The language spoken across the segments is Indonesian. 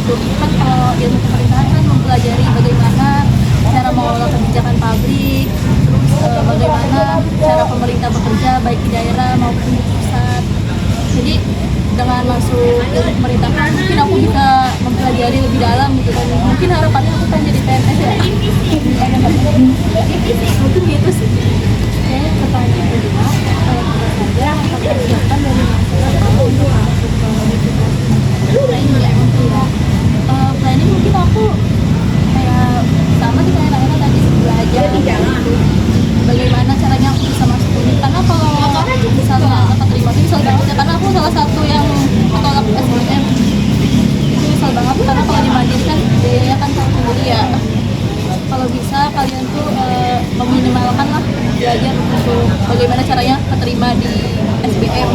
gitu. Kan kalau ilmu pemerintahan kan mempelajari bagaimana cara mengelola kebijakan pabrik, terus bagaimana cara pemerintah bekerja baik di daerah maupun di pusat. Jadi dengan masuk ilmu pemerintahan mungkin aku bisa mempelajari lebih dalam gitu kan. Mungkin harapannya aku kan jadi PNS ya. Mungkin gitu sih. Oke, pertanyaan kedua, kalau tidak saja apa persiapan dari mahasiswa untuk masuk ke universitas yang tidak? Planning mungkin aku kayak sama sih kayak Naila tadi, belajar gitu. Bagaimana caranya aku bisa masuk ini, karena kalau misalnya dapat terima itu misal banget ya, karena aku salah satu yang menolak SBM itu misal banget, karena kalau di Mandiri kan biayanya kan tahu sendiri ya. Kalau bisa kalian tuh meminimalkan lah belajar untuk bagaimana caranya keterima di SBM.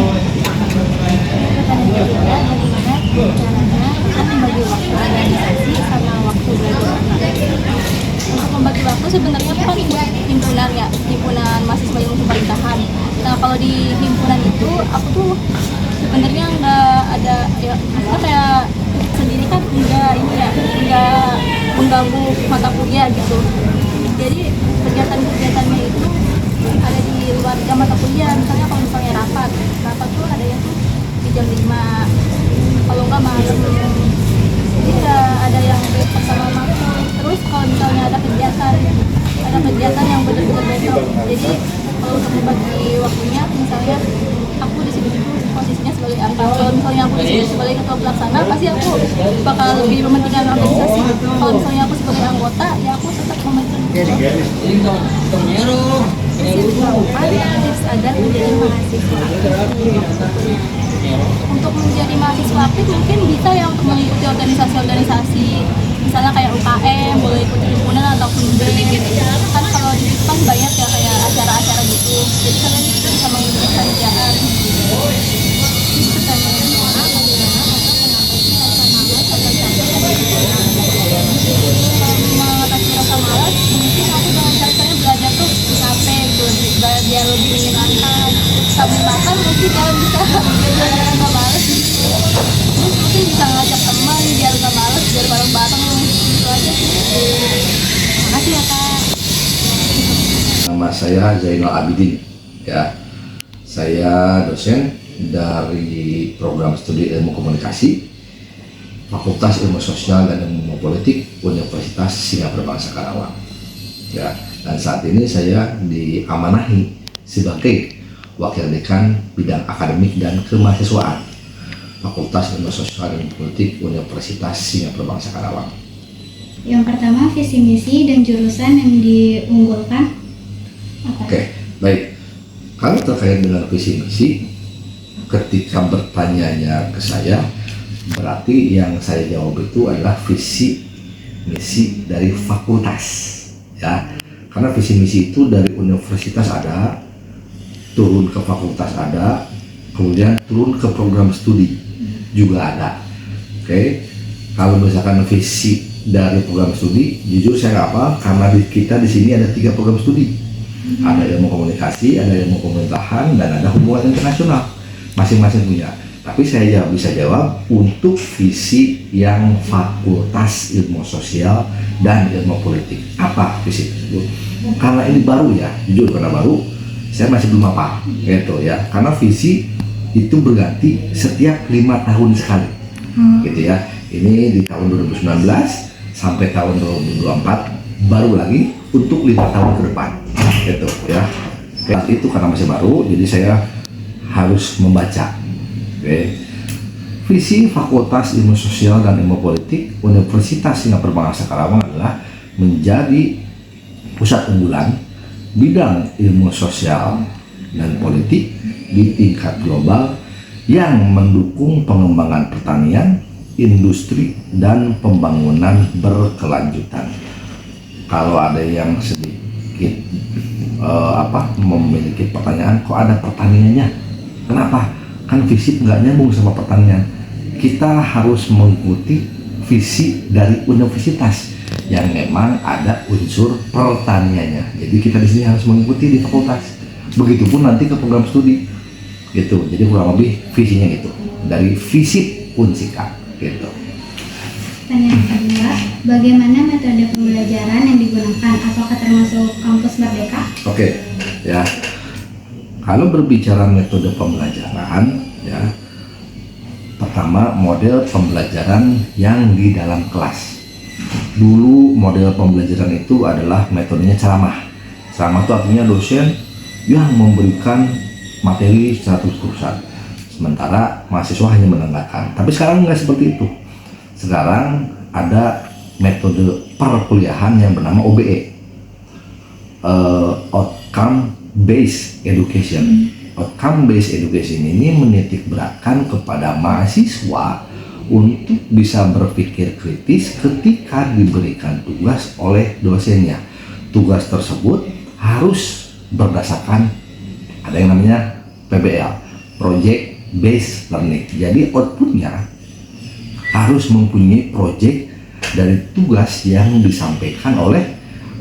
Pertanyaan ketiga, bagaimana caranya akan membagi waktu organisasi sama waktu belajar? Untuk membagi waktu sebenarnya aku kan ikut himpunan ya, himpunan mahasiswa ilmu pemerintahan. Nah kalau di himpunan itu aku tuh sebenarnya nggak ada ya, maksudnya kayak sendiri kan nggak ini ya, nggak mengganggu mata kuliah gitu. Jadi kegiatan-kegiatannya itu ada di luar jam mata kuliah. Misalnya kalau misalnya rapat tuh ada yang tuh di jam 5, kalau nggak malam. Jadi ada yang besok sama malam. Terus kalau misalnya ada kegiatan yang benar-benar besok. Jadi kalau untuk membagi waktunya, misalnya aku di sini itu posisinya sebagai apa? Kalau misalnya aku di sini sebagai ketua pelaksana, pasti aku bakal lebih mementingkan organisasi. Kalau misalnya aku sebagai anggota, ya aku tetap mementingkan. Tips agar menjadi mahasiswa aktif. Untuk menjadi mahasiswa aktif mungkin bisa ya untuk mengikuti organisasi-organisasi, misalnya kayak UKM, boleh ikut himpunan ataupun BEM. Kan kalau di situ kan banyak ya kayak acara-acara gitu, jadi kalian bisa mengikuti kerjaan. Pertanyaan kedua, bagaimana Kakak mengatasi rasa malas sampai sampai? Mengatasi rasa malas, mungkin aku dengan cara-caranya belajar tuh di HP gitu, biar lebih menyenangkan. Sambil makan mungkin kalian bisa biar nggak malas gitu. Terus mungkin bisa ngajak teman biar nggak malas, biar bareng-bareng gitu aja sih. Makasih ya Kak. Nama saya Zainal Abidin, ya. Saya dosen dari program studi ilmu komunikasi, Fakultas Ilmu Sosial dan Ilmu Politik Universitas Singapura Bangsa Karawang. Ya, dan saat ini saya diamanahi sebagai Wakil Dekan Bidang Akademik dan Kemahasiswaan Fakultas Ilmu Sosial dan Politik Universitas Singapura Bangsa Karawang. Yang pertama, visi misi dan jurusan yang diunggulkan apa? Oke, baik. Kalau terkait dengan visi misi, ketika bertanyanya ke saya, berarti yang saya jawab itu adalah visi misi dari fakultas, ya. Karena visi misi itu dari universitas ada, turun ke fakultas ada, kemudian turun ke program studi juga ada. Oke, kalau misalkan visi dari program studi, jujur saya nggak apa, karena kita di sini ada 3 program studi. Ada ilmu komunikasi, ada ilmu pemerintahan, dan ada hubungan internasional. Masing-masing punya. Tapi saya bisa jawab untuk visi yang fakultas ilmu sosial dan ilmu politik. Apa visi tersebut? Karena ini baru ya, jujur karena baru, saya masih belum apa, gitu ya. Karena visi itu berganti setiap 5 tahun sekali, gitu ya. Ini di tahun 2019 sampai tahun 2024, baru lagi untuk 5 tahun ke depan, gitu ya. Saat itu karena masih baru, jadi saya harus membaca. Oke. Visi Fakultas Ilmu Sosial dan Ilmu Politik Universitas Singapura Bangsa Karawang adalah menjadi pusat unggulan bidang ilmu sosial dan politik di tingkat global yang mendukung pengembangan pertanian, industri, dan pembangunan berkelanjutan. Kalau ada yang sedikit memiliki pertanyaan, kok ada pertaniannya? Kenapa? Kan visi nggak nyambung sama pertanian. Kita harus mengikuti visi dari universitas yang memang ada unsur pertaniannya. Jadi kita di sini harus mengikuti di fakultas. Begitupun nanti ke program studi, gitu. Jadi kurang lebih visinya gitu. Dari visi Unsika, gitu. Pertanyaan kedua, bagaimana metode pembelajaran yang digunakan? Apakah termasuk kampus merdeka? Oke, ya. Kalau berbicara metode pembelajaran, ya, pertama model pembelajaran yang di dalam kelas. Dulu model pembelajaran itu adalah metodenya ceramah. Ceramah itu artinya dosen yang memberikan materi secara terus-terusan, sementara mahasiswa hanya mendengarkan. Tapi sekarang nggak seperti itu. Sekarang ada metode perkuliahan yang bernama OBE, Outcome Based Education. Outcome Based Education ini menitik beratkan kepada mahasiswa untuk bisa berpikir kritis ketika diberikan tugas oleh dosennya. Tugas tersebut harus berdasarkan ada yang namanya PBL, Project Based Learning. Jadi outputnya harus mempunyai project dari tugas yang disampaikan oleh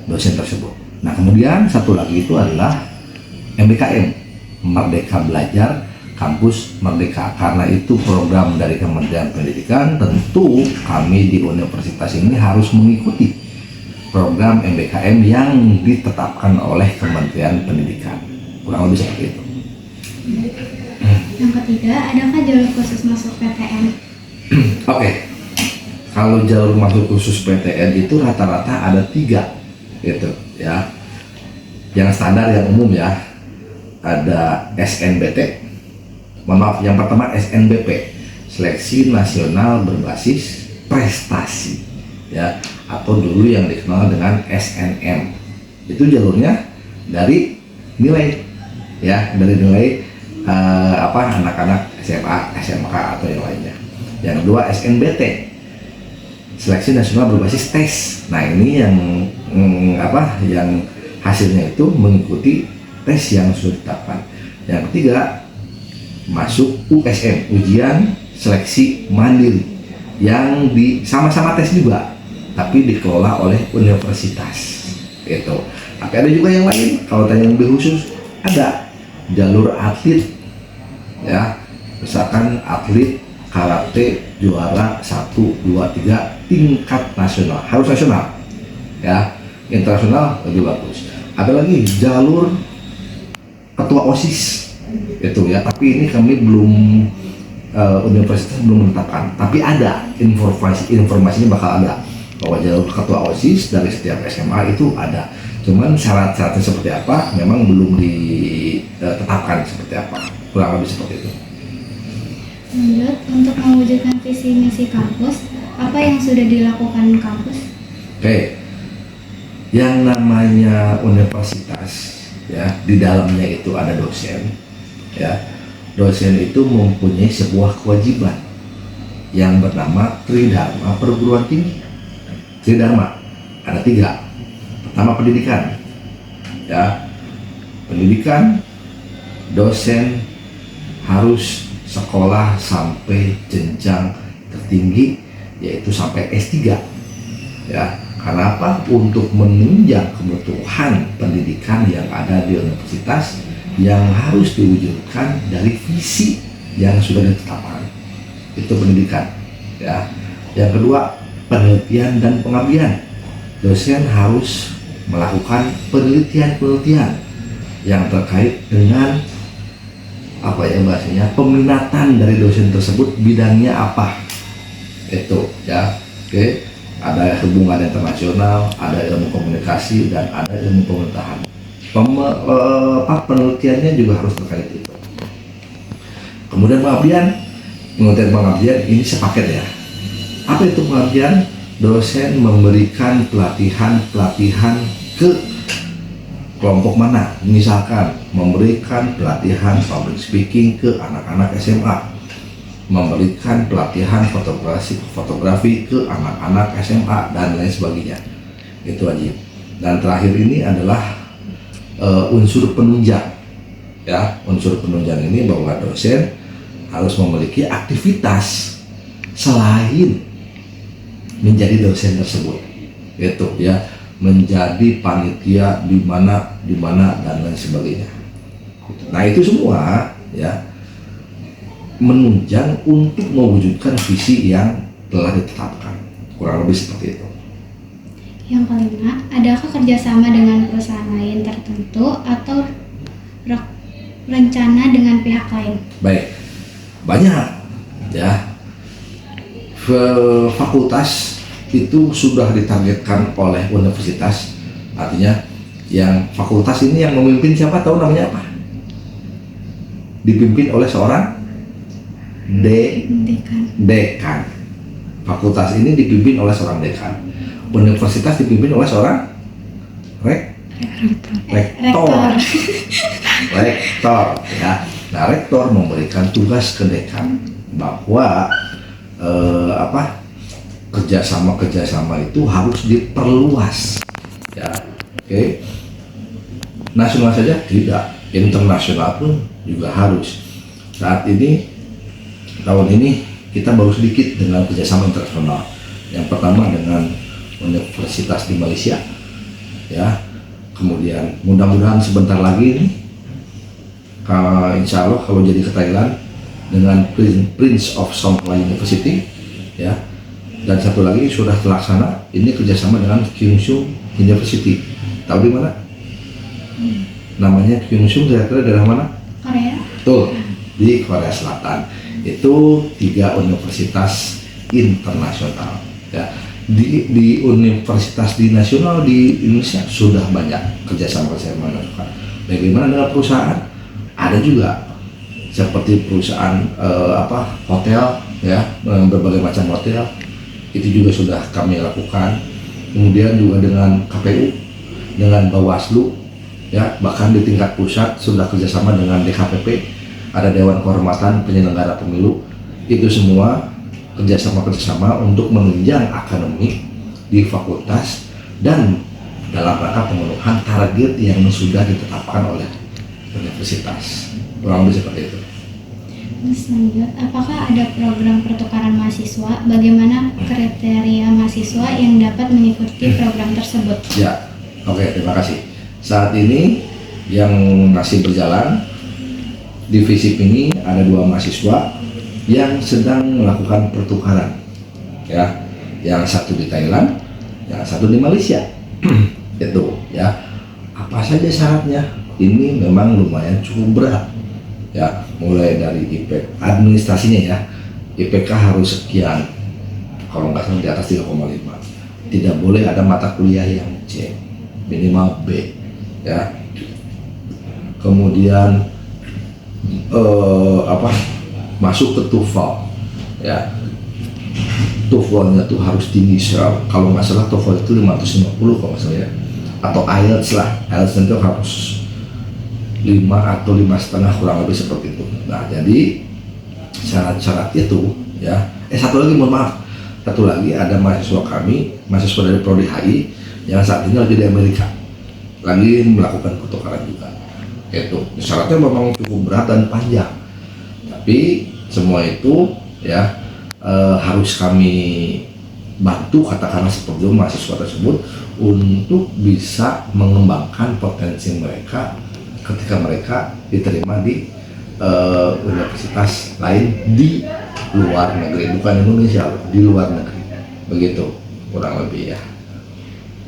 dosen tersebut. Nah, kemudian satu lagi itu adalah MBKM, Merdeka Belajar Kampus Merdeka. Karena itu program dari Kementerian Pendidikan, tentu kami di universitas ini harus mengikuti program MBKM yang ditetapkan oleh Kementerian Pendidikan. Kurang lebih seperti itu. Yang ketiga, adakah jalur khusus masuk PTN? Oke. Kalau jalur masuk khusus PTN itu rata-rata ada 3 gitu ya. Yang standar, yang umum ya, ada SNBT. Mohon maaf, yang pertama SNBP, Seleksi Nasional Berbasis Prestasi ya, atau dulu yang dikenal dengan SNM. Itu jalurnya dari nilai ya, dari nilai anak-anak SMA, SMK atau yang lainnya. Yang kedua SNBT, Seleksi Nasional Berbasis Tes. Nah, ini yang yang hasilnya itu mengikuti tes yang sudah ditetapkan. Yang ketiga masuk USM, Ujian Seleksi Mandiri, yang sama-sama tes juga, tapi dikelola oleh universitas gitu. Tapi ada juga yang lain. Kalau tanya lebih khusus, ada jalur atlet ya, misalkan atlet karate juara 1, 2, 3 tingkat nasional, harus nasional ya, internasional lebih bagus. Ada lagi jalur ketua OSIS itu ya, tapi ini kami belum universitas belum menetapkan, tapi ada informasinya bakal ada bahwa jalur ketua OSIS dari setiap SMA itu ada. Cuman syarat-syaratnya seperti apa memang belum ditetapkan seperti apa, kurang lebih seperti itu. Lanjut, untuk mewujudkan visi misi kampus, apa yang sudah dilakukan kampus? Oke, yang namanya universitas ya, di dalamnya itu ada dosen ya. Dosen itu mempunyai sebuah kewajiban yang bernama Tridharma Perguruan Tinggi. Tridharma ada 3. Pertama pendidikan ya, pendidikan, dosen harus sekolah sampai jenjang tertinggi, yaitu sampai S3 ya. Karena apa? Untuk menunjang kebutuhan pendidikan yang ada di universitas yang harus diwujudkan dari visi yang sudah ditetapkan. Itu pendidikan ya. Yang kedua penelitian dan pengabdian. Dosen harus melakukan penelitian yang terkait dengan bahasanya peminatan dari dosen tersebut, bidangnya apa itu ya. Oke, ada hubungan internasional, ada ilmu komunikasi, dan ada ilmu pemerintahan. Penelitiannya juga harus terkait itu. Kemudian pengabdian ini sepaket ya. Apa itu pengabdian? Dosen memberikan pelatihan ke kelompok mana, misalkan memberikan pelatihan public speaking ke anak-anak SMA, memberikan pelatihan fotografi ke anak-anak SMA, dan lain sebagainya. Itu wajib. Dan terakhir ini adalah unsur penunjang ya. Unsur penunjang ini bahwa dosen harus memiliki aktivitas selain menjadi dosen tersebut, itu ya, menjadi panitia di mana dan lain sebagainya. Nah, itu semua ya menunjang untuk mewujudkan visi yang telah ditetapkan. kurang lebih seperti itu. Yang kelima, adakah kerjasama dengan perusahaan lain tertentu atau rencana dengan pihak lain? Baik, banyak ya. Fakultas itu sudah ditargetkan oleh universitas, artinya yang fakultas ini yang memimpin siapa, tahu namanya apa? Dipimpin oleh seorang dekan. Fakultas ini dipimpin oleh seorang dekan. Universitas dipimpin oleh seorang rektor. Rektor ya. Nah, rektor memberikan tugas ke dekan bahwa kerjasama itu harus diperluas ya. Oke. Nasional saja tidak, internasional pun juga harus. Saat ini, tahun ini kita baru sedikit dengan kerjasama internasional. Yang pertama dengan universitas di Malaysia ya. Kemudian mudah-mudahan sebentar lagi nih, insya Allah kalau jadi ke Thailand dengan Prince of Songkhla University ya. Dan satu lagi sudah terlaksana, ini kerjasama dengan Kyungsung University. Tahu di mana? Namanya Kyungsung, kira-kira daerah mana? Korea. Tuh, di Korea Selatan. Itu 3 universitas internasional ya. Di universitas di nasional di Indonesia sudah banyak kerjasama melakukan. Bagaimana dengan perusahaan? Ada juga seperti perusahaan hotel ya, berbagai macam hotel itu juga sudah kami lakukan. Kemudian juga dengan KPU, dengan Bawaslu ya, bahkan di tingkat pusat sudah kerjasama dengan DKPP, ada Dewan Kehormatan Penyelenggara Pemilu. Itu semua kerjasama untuk menunjang akademik di fakultas dan dalam rangka pemenuhan target yang sudah ditetapkan oleh universitas. Kurang lebih seperti itu. Terus lanjut, apakah ada program pertukaran mahasiswa? Bagaimana kriteria mahasiswa yang dapat mengikuti program tersebut? Ya, oke, terima kasih. Saat ini yang masih berjalan di FISIP ini ada 2 mahasiswa yang sedang melakukan pertukaran ya, yang satu di Thailand, yang satu di Malaysia. Itu ya. Apa saja syaratnya? Ini memang lumayan cukup berat ya, mulai dari IPK administrasinya ya, IPK harus sekian, kalau nggak salah di atas 3,5, tidak boleh ada mata kuliah yang C, minimal B ya. Kemudian masuk ke TOEFL ya, TOEFL-nya tuh harus tinggi, kalau nggak salah TOEFL itu 550 kalau nggak salah ya, atau IELTS lah, IELTS itu harus 5 atau 5,5 kurang lebih seperti itu. Nah, jadi syarat-syarat itu ya. Satu lagi ada mahasiswa kami, mahasiswa dari Prodi HI yang saat ini lagi di Amerika, lagi melakukan pertukaran juga. Itu syaratnya memang cukup berat dan panjang, tapi semua itu ya harus kami bantu, katakanlah seperti itu, mahasiswa tersebut untuk bisa mengembangkan potensi mereka ketika mereka diterima di universitas lain di luar negeri, bukan Indonesia, di luar negeri, begitu kurang lebih ya.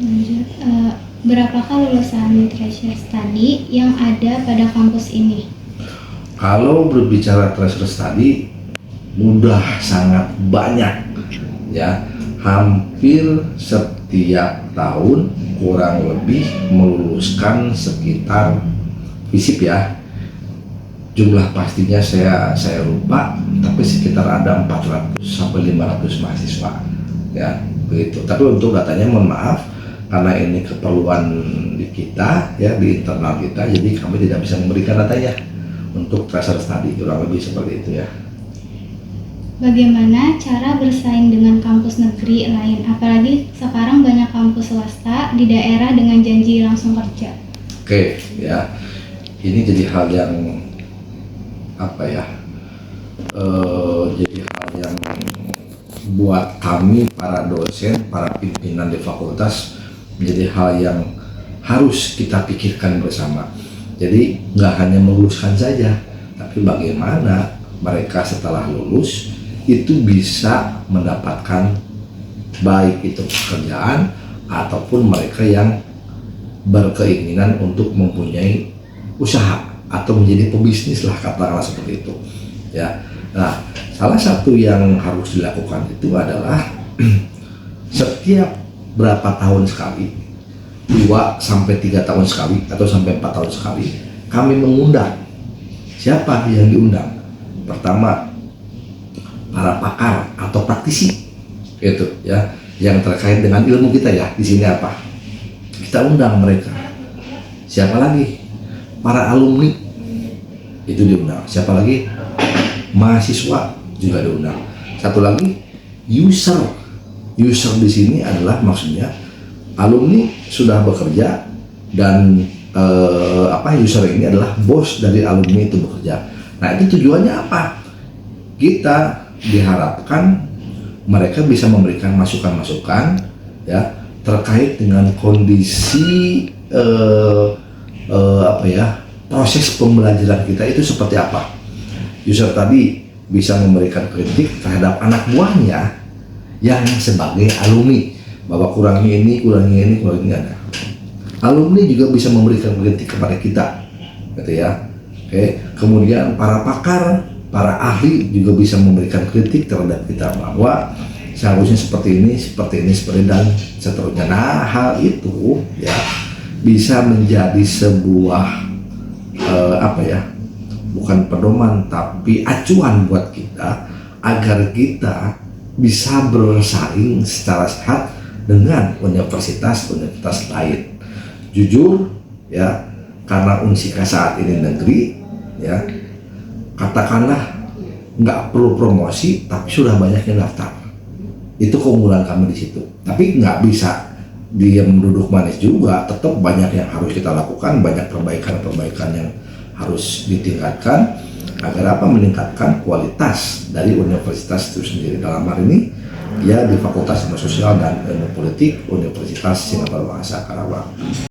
Lanjut, berapakah lulusan treasure study yang ada pada kampus ini? Kalau berbicara treasure study, mudah sangat banyak ya, hampir setiap tahun kurang lebih meluluskan sekitar FISIP ya, jumlah pastinya saya lupa, tapi sekitar ada 400 sampai 500 mahasiswa ya, begitu. Tapi untuk datanya mohon maaf, karena ini keperluan di kita ya, di internal kita, jadi kami tidak bisa memberikan datanya untuk treasure study, kurang lebih seperti itu ya. Bagaimana cara bersaing dengan kampus negeri lain, apalagi sekarang banyak kampus swasta di daerah dengan janji langsung kerja? Oke ya, ini jadi hal yang jadi hal yang buat kami para dosen, para pimpinan di fakultas menjadi hal yang harus kita pikirkan bersama. Jadi nggak hanya meluluskan saja, tapi bagaimana mereka setelah lulus itu bisa mendapatkan baik itu pekerjaan ataupun mereka yang berkeinginan untuk mempunyai usaha atau menjadi pebisnis lah, katakanlah seperti itu ya. Nah, salah satu yang harus dilakukan itu adalah setiap berapa tahun sekali, 2 sampai 3 tahun sekali atau sampai 4 tahun sekali, kami mengundang. Siapa yang diundang? Pertama, para pakar atau praktisi itu ya, yang terkait dengan ilmu kita ya. Di sini apa? Kita undang mereka. Siapa lagi? Para alumni itu diundang. Siapa lagi? Mahasiswa juga diundang. Satu lagi, user. User di sini adalah maksudnya alumni sudah bekerja dan user ini adalah bos dari alumni itu bekerja. Nah, itu tujuannya apa? Kita diharapkan mereka bisa memberikan masukan-masukan ya terkait dengan kondisi proses pembelajaran kita itu seperti apa. User tadi bisa memberikan kritik terhadap anak buahnya yang sebagai alumni, bahwa kurangi ini ada. Alumni juga bisa memberikan kritik kepada kita, gitu ya. Oke. Kemudian para pakar, para ahli juga bisa memberikan kritik terhadap kita bahwa seharusnya seperti ini, dan seterusnya. Nah, hal itu ya bisa menjadi sebuah bukan pedoman tapi acuan buat kita agar kita bisa bersaing secara sehat dengan universitas lain. Jujur ya, karena Unsika saat ini negeri ya, katakanlah nggak perlu promosi tapi sudah banyak yang daftar. Itu keunggulan kami di situ. Tapi nggak bisa diam duduk manis juga, tetap banyak yang harus kita lakukan, banyak perbaikan yang harus ditingkatkan agar meningkatkan kualitas dari universitas itu sendiri. Dalam hal ini ya di Fakultas Ilmu Sosial dan Ilmu Politik Universitas Singapura Bahasa Karawang.